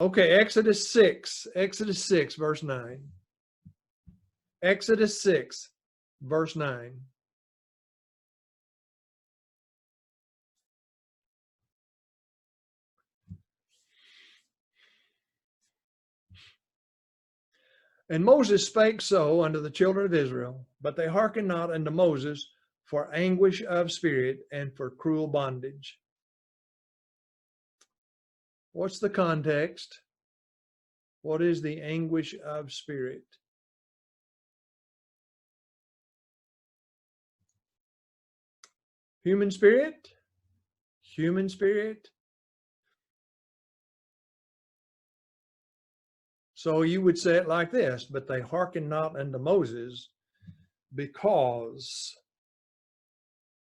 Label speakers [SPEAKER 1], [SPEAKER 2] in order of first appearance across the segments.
[SPEAKER 1] Okay, Exodus 6, verse 9. Exodus 6, verse 9. And Moses spake so unto the children of Israel, but they hearkened not unto Moses for anguish of spirit and for cruel bondage. What's the context? What is the anguish of spirit? Human spirit? Human spirit? So you would say it like this, but they hearkened not unto Moses because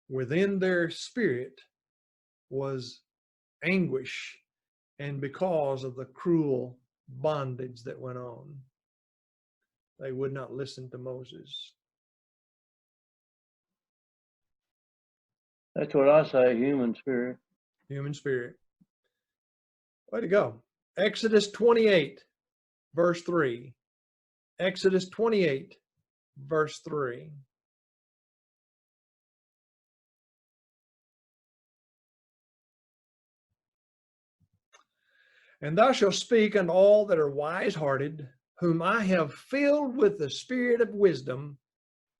[SPEAKER 1] within their spirit was anguish and because of the cruel bondage that went on. They would not listen to Moses.
[SPEAKER 2] That's what I say, human spirit.
[SPEAKER 1] Human spirit. Way to go. Exodus 28, verse 3. Exodus 28, verse 3. And thou shalt speak unto all that are wise-hearted, whom I have filled with the spirit of wisdom,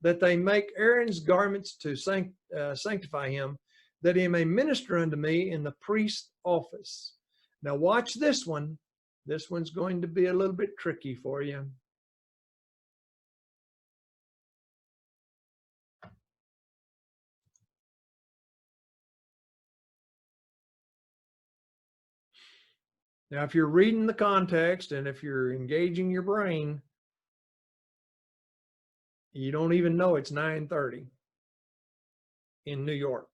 [SPEAKER 1] that they make Aaron's garments to sanctify him, that he may minister unto me in the priest's office. Now watch this one. This one's going to be a little bit tricky for you. Now, if you're reading the context and if you're engaging your brain, you don't even know it's 9:30 in New York.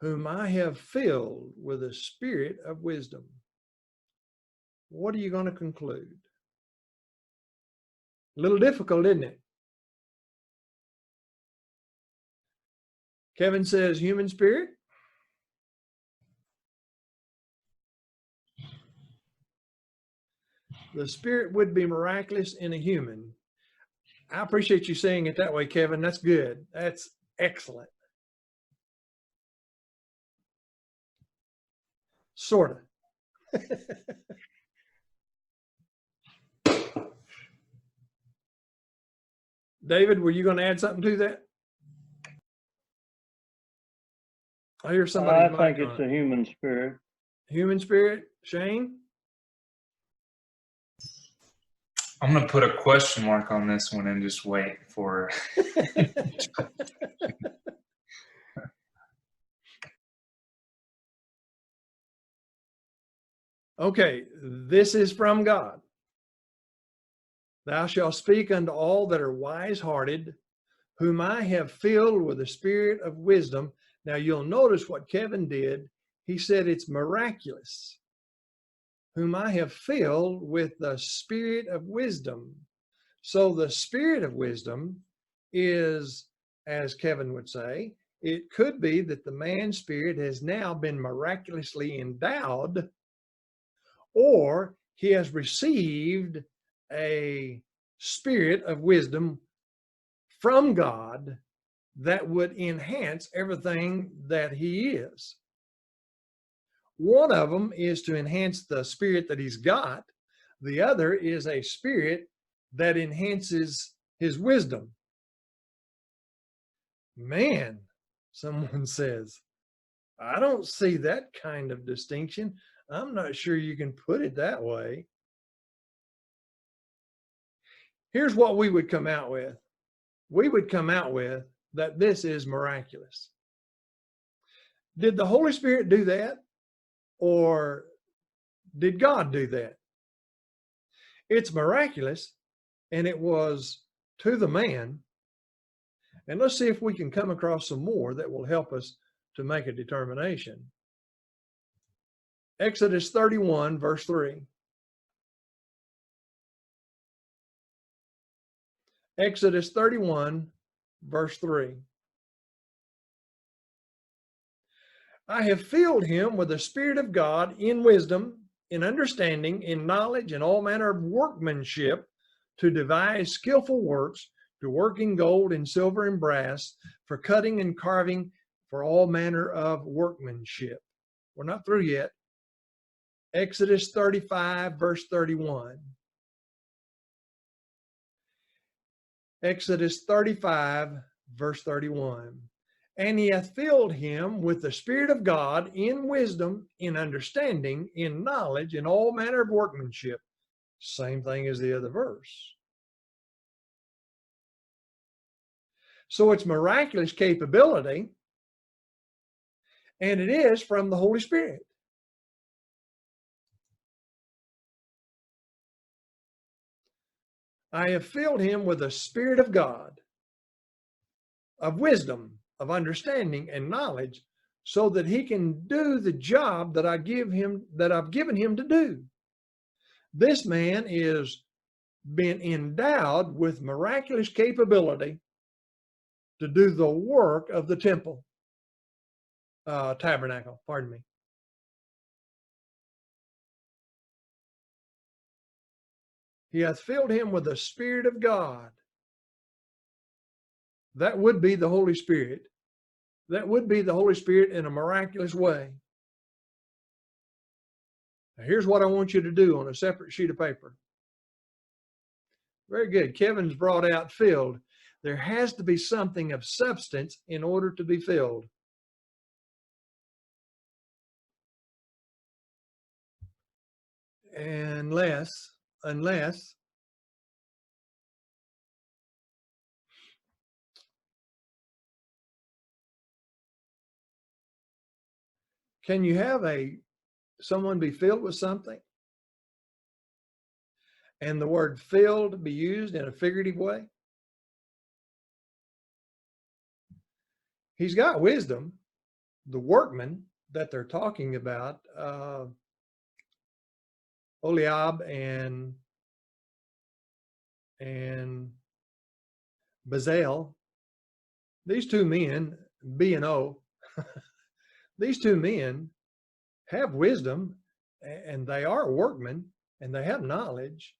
[SPEAKER 1] Whom I have filled with a spirit of wisdom. What are you going to conclude? A little difficult, isn't it? Kevin says human spirit. The spirit would be miraculous in a human. I appreciate you saying it that way, Kevin. That's good. That's excellent. Sort of. David, were you going to add something to that? I hear somebody.
[SPEAKER 2] I think it's a human spirit.
[SPEAKER 1] Human spirit, Shane?
[SPEAKER 3] I'm going to put a question mark on this one and just wait for.
[SPEAKER 1] Okay, this is from God. Thou shalt speak unto all that are wise-hearted, whom I have filled with the spirit of wisdom. Now you'll notice what Kevin did. He said it's miraculous. Whom I have filled with the spirit of wisdom. So the spirit of wisdom is, as Kevin would say, it could be that the man's spirit has now been miraculously endowed, or he has received a spirit of wisdom from God that would enhance everything that he is. One of them is to enhance the spirit that he's got. The other is a spirit that enhances his wisdom. Man, someone says, I don't see that kind of distinction. I'm not sure you can put it that way. Here's what we would come out with. We would come out with that this is miraculous. Did the Holy Spirit do that? Or did God do that? It's miraculous, and it was to the man. And let's see if we can come across some more that will help us to make a determination. Exodus 31, verse 3. Exodus 31, verse 3. I have filled him with the Spirit of God in wisdom, in understanding, in knowledge, and all manner of workmanship, to devise skillful works, to work in gold and silver and brass, for cutting and carving, for all manner of workmanship. We're not through yet. Exodus 35, verse 31. Exodus 35, verse 31. And he hath filled him with the Spirit of God in wisdom, in understanding, in knowledge, in all manner of workmanship. Same thing as the other verse. So it's miraculous capability, and it is from the Holy Spirit. I have filled him with the Spirit of God, of wisdom, of understanding and knowledge, so that he can do the job that I've given him to do. This man is been endowed with miraculous capability to do the work of the temple, tabernacle, pardon me. He hath filled him with the Spirit of God. That would be the Holy Spirit. That would be the Holy Spirit in a miraculous way. Now, here's what I want you to do on a separate sheet of paper. Very good. Kevin's brought out filled. There has to be something of substance in order to be filled. Unless can you have someone be filled with something and the word filled be used in a figurative way? He's got wisdom. The workman that they're talking about, Oliab and Bezalel, these two men, B and O, these two men have wisdom, and they are workmen, and they have knowledge,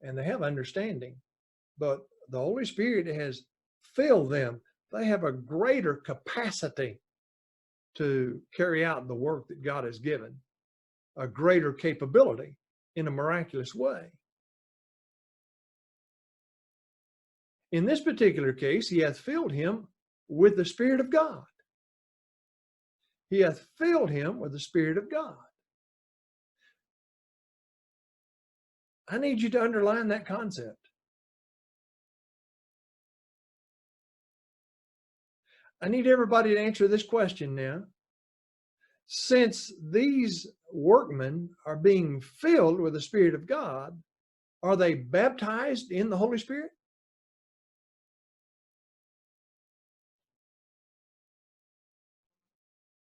[SPEAKER 1] and they have understanding. But the Holy Spirit has filled them. They have a greater capacity to carry out the work that God has given, a greater capability in a miraculous way. In this particular case, he hath filled him with the Spirit of God. He hath filled him with the Spirit of God. I need you to underline that concept. I need everybody to answer this question now. Since these workmen are being filled with the Spirit of God, are they baptized in the Holy Spirit?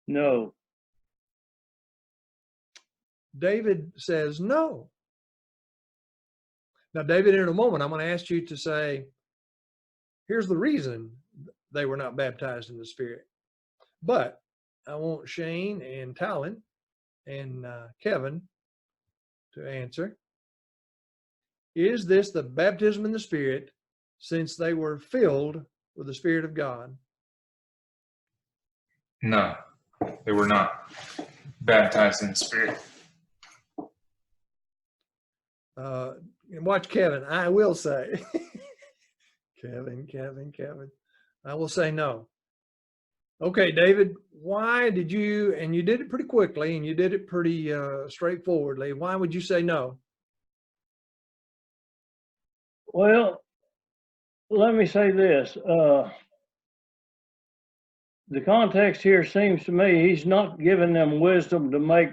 [SPEAKER 2] No.
[SPEAKER 1] David says no. Now, David, in a moment, I'm going to ask you to say, here's the reason they were not baptized in the Spirit. But I want Shane and Talon and Kevin to answer. Is this the baptism in the Spirit since they were filled with the Spirit of God?
[SPEAKER 3] No, they were not baptized in the Spirit.
[SPEAKER 1] And watch Kevin. I will say, Kevin. I will say no. Okay, David, why did you, and you did it pretty quickly and you did it pretty straightforwardly, why would you say no?
[SPEAKER 2] Well, let me say this. The context here seems to me he's not giving them wisdom to make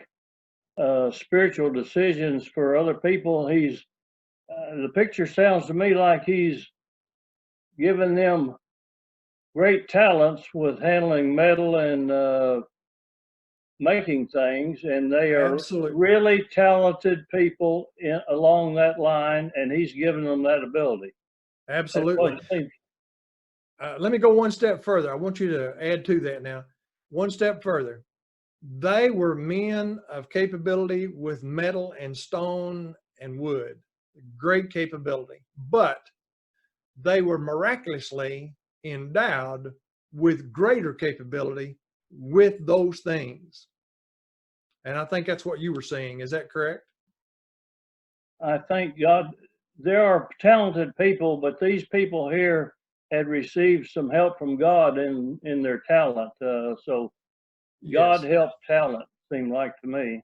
[SPEAKER 2] spiritual decisions for other people. He's the picture sounds to me like he's given them great talents with handling metal and making things, and they are
[SPEAKER 1] Absolutely.
[SPEAKER 2] really talented people along that line, and he's given them that ability.
[SPEAKER 1] Absolutely. let me go one step further. I want you to add to that now. One step further. They were men of capability with metal and stone and wood, great capability, but they were miraculously endowed with greater capability with those things. And I think that's what you were saying. Is that correct?
[SPEAKER 2] I think God, there are talented people, but these people here had received some help from God in their talent. So God
[SPEAKER 1] Yes.
[SPEAKER 2] helped talent, seemed like to me.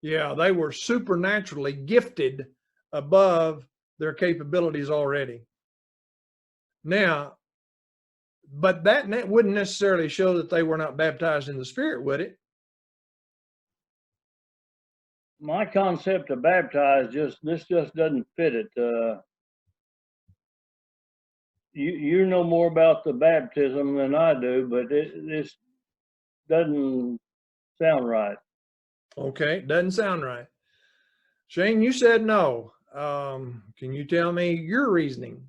[SPEAKER 1] Yeah, they were supernaturally gifted above their capabilities already. Now, but that wouldn't necessarily show that they were not baptized in the Spirit, would it?
[SPEAKER 2] My concept of baptized this just doesn't fit it. You know more about the baptism than I do, but this doesn't sound right.
[SPEAKER 1] Okay, doesn't sound right. Shane, you said no. Can you tell me your reasoning?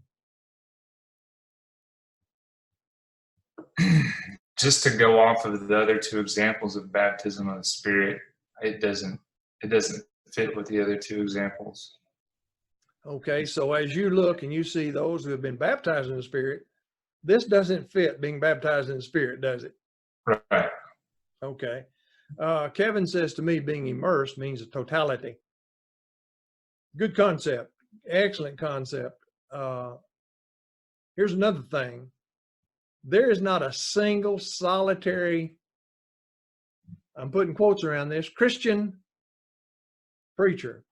[SPEAKER 3] Just to go off of the other two examples of baptism of the Spirit, it doesn't fit with the other two examples.
[SPEAKER 1] Okay, so as you look and you see those who have been baptized in the Spirit, this doesn't fit being baptized in the Spirit, does it?
[SPEAKER 3] Right.
[SPEAKER 1] Okay. Kevin says to me, being immersed means a totality. Good concept. Excellent concept. Here's another thing. There is not a single solitary, I'm putting quotes around this, Christian preacher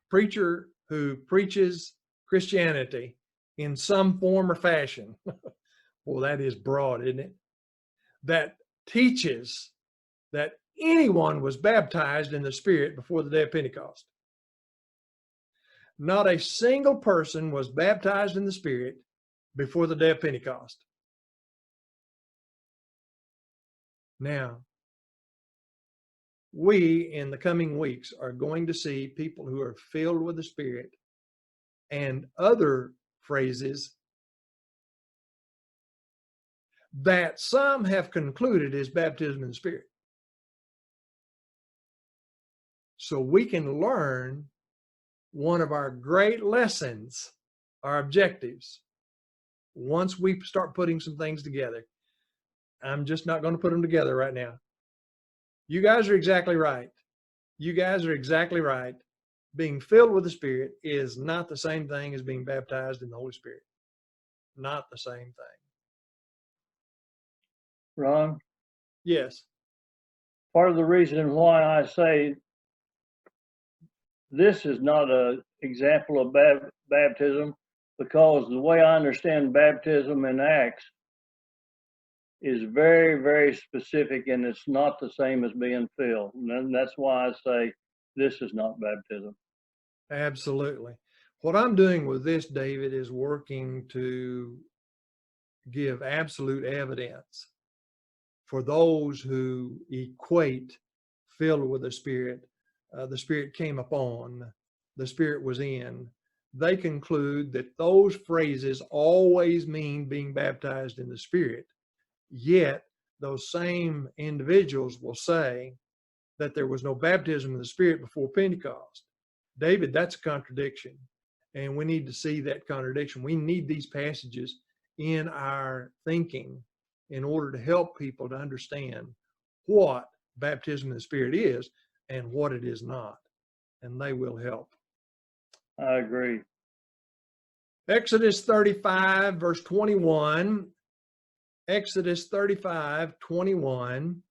[SPEAKER 1] who preaches Christianity in some form or fashion. Well, that is broad, isn't it? That teaches that anyone was baptized in the Spirit before the day of Pentecost. Not a single person was baptized in the Spirit before the day of Pentecost. Now, we in the coming weeks are going to see people who are filled with the Spirit and other phrases that some have concluded is baptism in the Spirit. So we can learn one of our great lessons, our objectives, once we start putting some things together. I'm just not going to put them together right now. You guys are exactly right. You guys are exactly right. Being filled with the Spirit is not the same thing as being baptized in the Holy Spirit. Not the same thing.
[SPEAKER 2] Ron,
[SPEAKER 1] Yes.
[SPEAKER 2] part of the reason why I say this is not an example of baptism, because the way I understand baptism in Acts is very, very specific, and it's not the same as being filled. And that's why I say this is not baptism.
[SPEAKER 1] Absolutely. What I'm doing with this, David, is working to give absolute evidence for those who equate filled with the Spirit came upon, the Spirit was in. They conclude that those phrases always mean being baptized in the Spirit. Yet, those same individuals will say that there was no baptism in the Spirit before Pentecost. David, that's a contradiction. And we need to see that contradiction. We need these passages in our thinking in order to help people to understand what baptism in the Spirit is and what it is not. And they will help.
[SPEAKER 2] I agree.
[SPEAKER 1] Exodus 35, verse 21. Exodus 35, 21.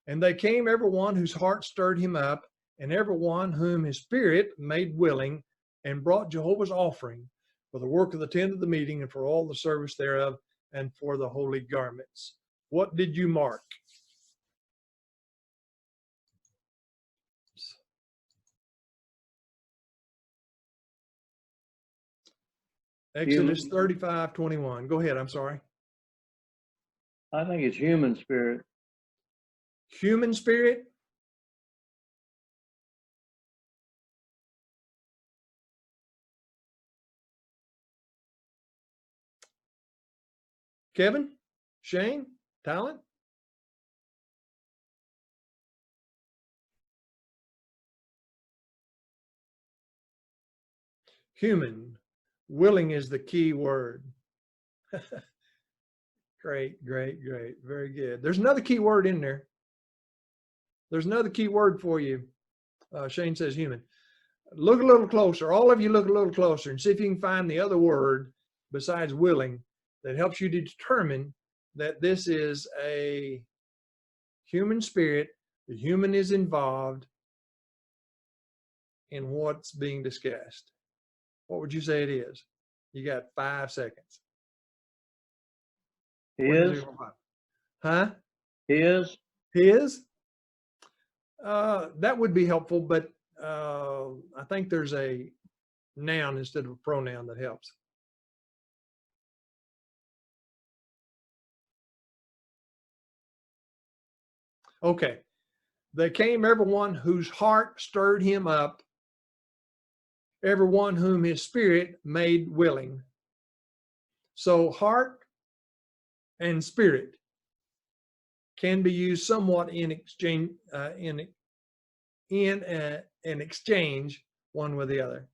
[SPEAKER 1] And they came, everyone whose heart stirred him up, and everyone whom his spirit made willing, and brought Jehovah's offering for the work of the tent of the meeting, and for all the service thereof, and for the holy garments. What did you mark? Exodus 35, 21. Go ahead, I'm sorry.
[SPEAKER 2] I think it's human spirit.
[SPEAKER 1] Human spirit? Kevin? Shane, talent? Human. Willing is the key word. Great, great, great. Very good. There's another key word in there. There's another key word for you. Shane says human. Look a little closer. All of you look a little closer and see if you can find the other word besides willing that helps you to determine that this is a human spirit. The human is involved in what's being discussed. What would you say it is? You got 5 seconds.
[SPEAKER 2] His.
[SPEAKER 1] Huh?
[SPEAKER 2] His.
[SPEAKER 1] His? That would be helpful, but I think there's a noun instead of a pronoun that helps. Okay. They came everyone whose heart stirred him up, everyone whom his spirit made willing. So heart and spirit can be used somewhat in exchange, in an exchange one with the other.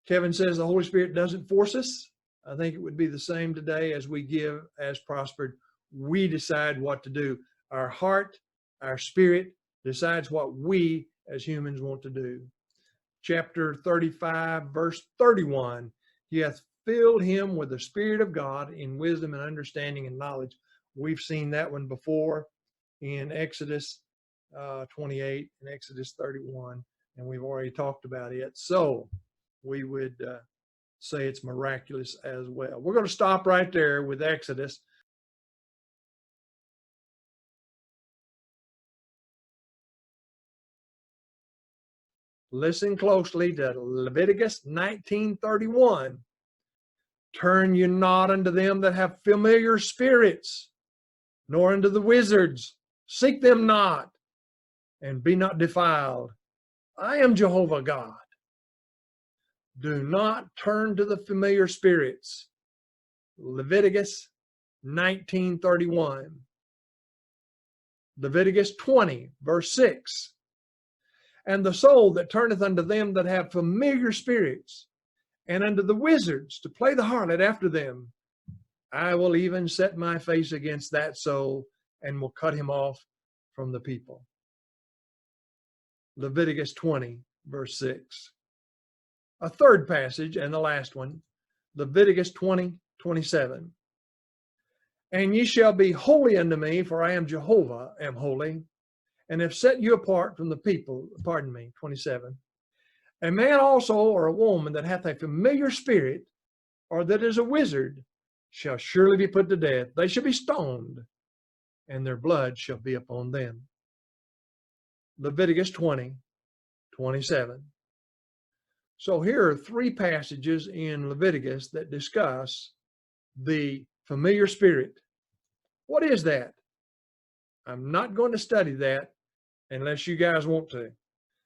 [SPEAKER 1] Kevin says the Holy Spirit doesn't force us. I think it would be the same today as we give as prospered. We decide what to do. Our heart, our spirit decides what we as humans want to do. Chapter 35, verse 31, he hath filled him with the Spirit of God in wisdom and understanding and knowledge. We've seen that one before in Exodus 28 and Exodus 31, and we've already talked about it. So we would say it's miraculous as well. We're going to stop right there with Exodus. Listen closely to Leviticus 19:31. Turn you not unto them that have familiar spirits, nor unto the wizards. Seek them not, and be not defiled. I am Jehovah God. Do not turn to the familiar spirits. Leviticus 19:31. Leviticus 20, verse 6. And the soul that turneth unto them that have familiar spirits, and unto the wizards to play the harlot after them, I will even set my face against that soul, and will cut him off from the people. Leviticus 20, verse 6. A third passage, and the last one, Leviticus 20:27. And ye shall be holy unto me, for I am Jehovah, am holy, and have set you apart from the people. 27. A man also, or a woman that hath a familiar spirit, or that is a wizard, shall surely be put to death. They shall be stoned, and their blood shall be upon them. Leviticus 20:27. So here are 3 passages in Leviticus that discuss the familiar spirit. What is that? I'm not going to study that unless you guys want to,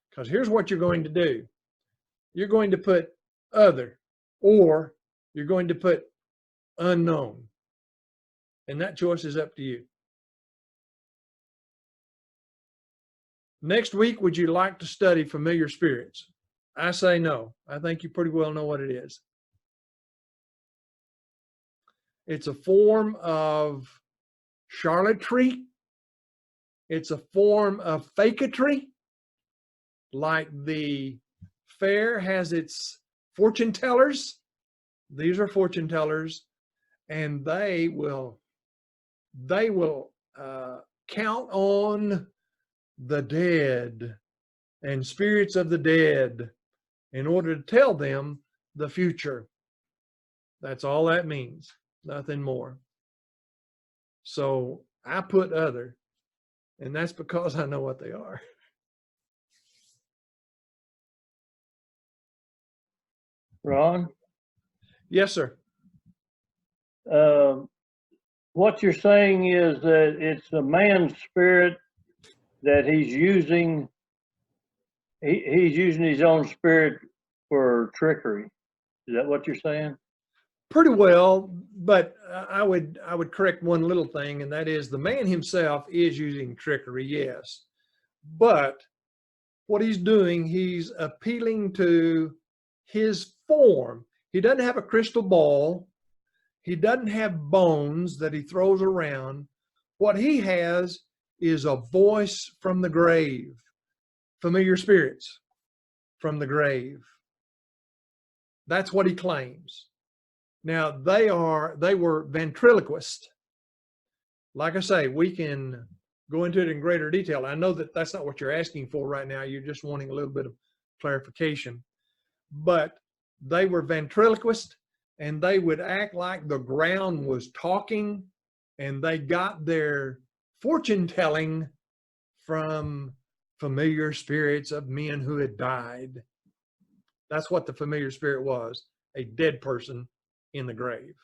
[SPEAKER 1] because here's what you're going to do. You're going to put other, or you're going to put unknown, and that choice is up to you. Next week, would you like to study familiar spirits? I say no. I think you pretty well know what it is. It's a form of charlatanry. It's a form of fakery, like the fair has its fortune tellers. These are fortune tellers, and they will count on the dead and spirits of the dead in order to tell them the future. That's all that means, nothing more. So I put other, and that's because I know what they are.
[SPEAKER 2] Ron?
[SPEAKER 1] Yes, sir.
[SPEAKER 2] What you're saying is that it's a man's spirit that he's using. He's using his own spirit for trickery. Is that what you're saying?
[SPEAKER 1] Pretty well, but I would correct one little thing, and that is the man himself is using trickery, yes. But what he's doing, he's appealing to his form. He doesn't have a crystal ball. He doesn't have bones that he throws around. What he has is a voice from the grave, familiar spirits from the grave. That's what he claims. Now, they were ventriloquists. Like I say, we can go into it in greater detail. I know that that's not what you're asking for right now. You're just wanting a little bit of clarification. But they were ventriloquists, and they would act like the ground was talking, and they got their fortune telling from familiar spirits of men who had died. That's what the familiar spirit was, a dead person in the grave.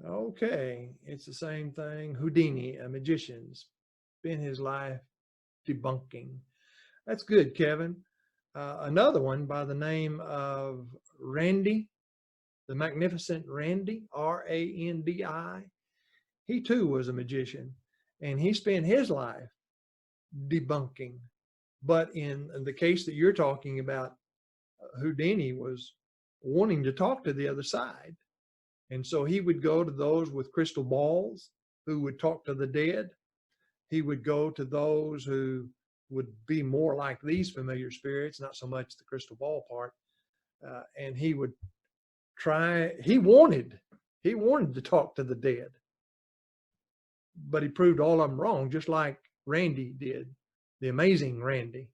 [SPEAKER 1] Okay, it's the same thing. Houdini, a magician, spent his life debunking. That's good, Kevin. Another one by the name of Randy, the Magnificent Randy, R-A-N-D-I. He too was a magician, and he spent his life debunking. But in the case that you're talking about, Houdini was wanting to talk to the other side. And so he would go to those with crystal balls who would talk to the dead. He would go to those who would be more like these familiar spirits, not so much the crystal ball part. And he would try, he wanted to talk to the dead. But he proved all of them wrong, just like Randy did, the amazing Randy.